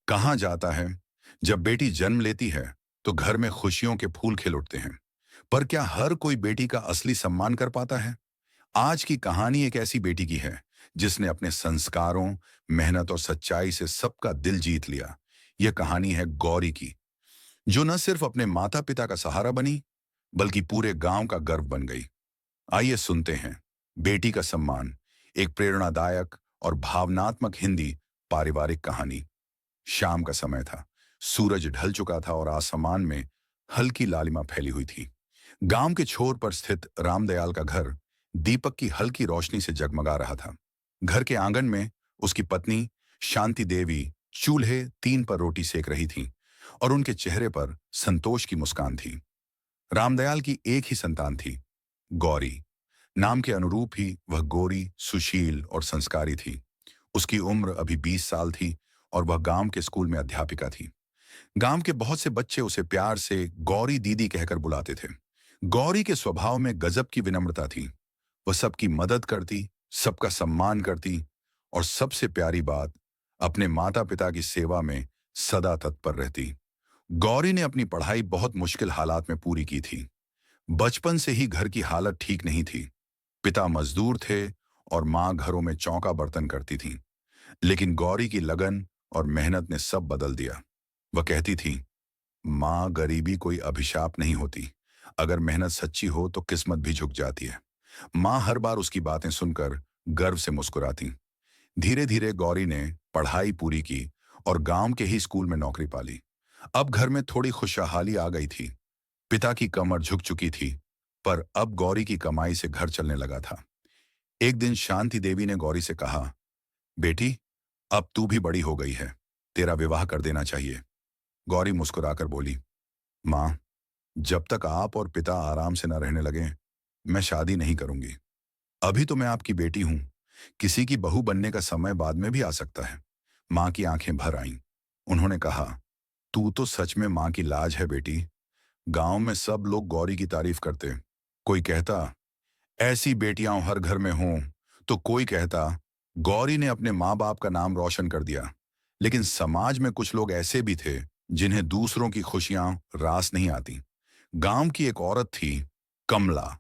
कहा जाता है, जब बेटी जन्म लेती है तो घर में खुशियों के फूल खिल उठते हैं। पर क्या हर कोई बेटी का असली सम्मान कर पाता है? आज की कहानी एक ऐसी बेटी की है जिसने अपने संस्कारों, मेहनत और सच्चाई से सबका दिल जीत लिया। यह कहानी है गौरी की, जो न सिर्फ अपने माता पिता का सहारा बनी, बल्कि पूरे गांव का गर्व बन गई। आइए सुनते हैं बेटी का सम्मान, एक प्रेरणादायक और भावनात्मक हिंदी पारिवारिक कहानी। शाम का समय था। सूरज ढल चुका था और आसमान में हल्की लालिमा फैली हुई थी। गांव के छोर पर स्थित रामदयाल का घर दीपक की हल्की रोशनी से जगमगा रहा था। घर के आंगन में उसकी पत्नी शांति देवी चूल्हे 3 पर रोटी सेक रही थी और उनके चेहरे पर संतोष की मुस्कान थी। रामदयाल की एक ही संतान थी, गौरी। नाम के अनुरूप ही वह गोरी, सुशील और संस्कारी थी। उसकी उम्र अभी 20 साल थी और वह गांव के स्कूल में अध्यापिका थी। गांव के बहुत से बच्चे उसे प्यार से गौरी दीदी कहकर बुलाते थे। गौरी के स्वभाव में गजब की विनम्रता थी। वह सबकी मदद करती, सबका सम्मान करती और सबसे प्यारी बात, अपने माता पिता की सेवा में सदा तत्पर रहती। गौरी ने अपनी पढ़ाई बहुत मुश्किल हालात में पूरी की थी। बचपन से ही घर की हालत ठीक नहीं थी। पिता मजदूर थे और माँ घरों में चौका बर्तन करती थी। लेकिन गौरी की लगन और मेहनत ने सब बदल दिया। वह कहती थी, माँ, गरीबी कोई अभिशाप नहीं होती। अगर मेहनत सच्ची हो तो किस्मत भी झुक जाती है। माँ हर बार उसकी बातें सुनकर गर्व से मुस्कुराती। धीरे धीरे गौरी ने पढ़ाई पूरी की और गांव के ही स्कूल में नौकरी पाली। अब घर में थोड़ी खुशहाली आ गई थी। पिता की कमर झुक चुकी थी, पर अब गौरी की कमाई से घर चलने लगा था। एक दिन शांति देवी ने गौरी से कहा, बेटी, अब तू भी बड़ी हो गई है, तेरा विवाह कर देना चाहिए। गौरी मुस्कुराकर बोली, माँ, जब तक आप और पिता आराम से न रहने लगे, मैं शादी नहीं करूंगी। अभी तो मैं आपकी बेटी हूं। किसी की बहू बनने का समय बाद में भी आ सकता है। माँ की आंखें भर आईं। उन्होंने कहा, तू तो सच में माँ की लाज है बेटी। गांव में सब लोग गौरी की तारीफ करते। कोई कहता, ऐसी बेटियां हर घर में हों, तो कोई कहता, गौरी ने अपने माँ बाप का नाम रोशन कर दिया। लेकिन समाज में कुछ लोग ऐसे भी थे जिन्हें दूसरों की खुशियां रास नहीं आती। गांव की एक औरत थी, कमला,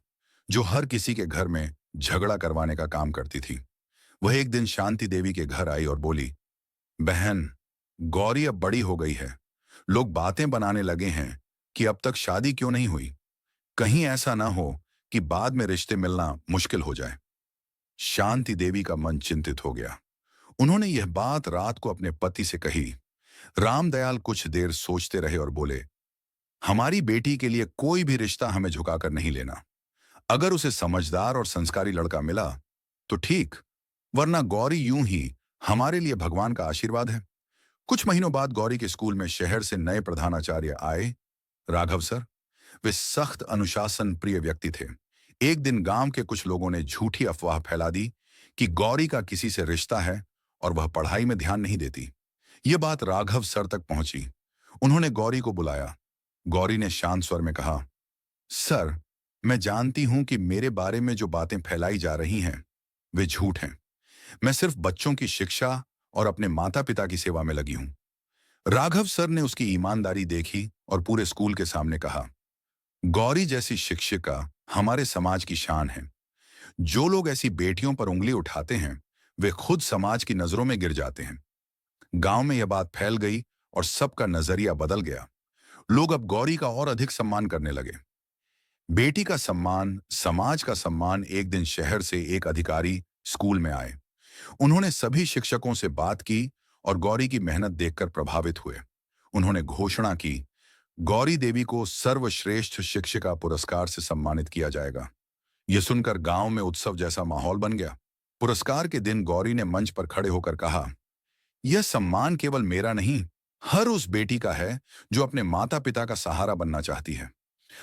जो हर किसी के घर में झगड़ा करवाने का काम करती थी। वह एक दिन शांति देवी के घर आई और बोली, बहन, गौरी अब बड़ी हो गई है। लोग बातें बनाने लगे हैं कि अब तक शादी क्यों नहीं हुई। कहीं ऐसा ना हो कि बाद में रिश्ते मिलना मुश्किल हो जाए। शांति देवी का मन चिंतित हो गया। उन्होंने यह बात रात को अपने पति से कही। रामदयाल कुछ देर सोचते रहे और बोले, हमारी बेटी के लिए कोई भी रिश्ता हमें झुकाकर नहीं लेना। अगर उसे समझदार और संस्कारी लड़का मिला तो ठीक, वरना गौरी यूं ही हमारे लिए भगवान का आशीर्वाद है। कुछ महीनों बाद गौरी के स्कूल में शहर से नए प्रधानाचार्य आए, राघव सर। वे सख्त अनुशासन प्रिय व्यक्ति थे। एक दिन गांव के कुछ लोगों ने झूठी अफवाह फैला दी कि गौरी का किसी से रिश्ता है और वह पढ़ाई में ध्यान नहीं देती। यह बात राघव सर तक पहुंची। उन्होंने गौरी को बुलाया। गौरी ने शांत स्वर में कहा, सर, मैं जानती हूं कि मेरे बारे में जो बातें फैलाई जा रही हैं वे झूठ हैं। मैं सिर्फ बच्चों की शिक्षा और अपने माता पिता की सेवा में लगी हूं। राघव सर ने उसकी ईमानदारी देखी और पूरे स्कूल के सामने कहा, गौरी जैसी शिक्षिका हमारे समाज की शान है। जो लोग ऐसी बेटियों पर उंगली उठाते हैं वे खुद समाज की नजरों में गिर जाते हैं। गांव में यह बात फैल गई और सबका नजरिया बदल गया। लोग अब गौरी का और अधिक सम्मान करने लगे। बेटी का सम्मान, समाज का सम्मान। एक दिन शहर से एक अधिकारी स्कूल में आए। उन्होंने सभी शिक्षकों से बात की और गौरी की मेहनत देखकर प्रभावित हुए। उन्होंने घोषणा की, गौरी देवी को सर्वश्रेष्ठ शिक्षिका पुरस्कार से सम्मानित किया जाएगा। यह सुनकर गांव में उत्सव जैसा माहौल बन गया। पुरस्कार के दिन गौरी ने मंच पर खड़े होकर कहा, यह सम्मान केवल मेरा नहीं, हर उस बेटी का है जो अपने माता पिता का सहारा बनना चाहती है।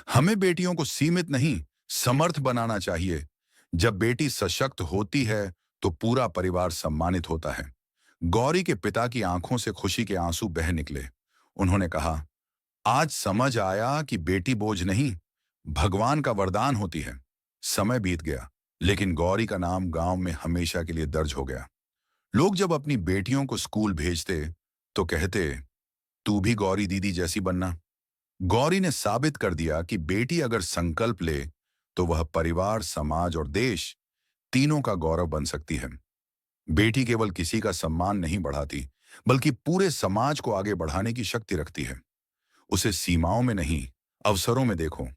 हमें बेटियों को सीमित नहीं, समर्थ बनाना चाहिए। जब बेटी सशक्त होती है तो पूरा परिवार सम्मानित होता है। गौरी के पिता की आंखों से खुशी के आंसू बह निकले। उन्होंने कहा, आज समझ आया कि बेटी बोझ नहीं, भगवान का वरदान होती है। समय बीत गया, लेकिन गौरी का नाम गांव में हमेशा के लिए दर्ज हो गया। लोग जब अपनी बेटियों को स्कूल भेजते तो कहते, तू भी गौरी दीदी जैसी बनना। गौरी ने साबित कर दिया कि बेटी अगर संकल्प ले तो वह परिवार, समाज और देश तीनों का गौरव बन सकती है। बेटी केवल किसी का सम्मान नहीं बढ़ाती, बल्कि पूरे समाज को आगे बढ़ाने की शक्ति रखती है। उसे सीमाओं में नहीं, अवसरों में देखो।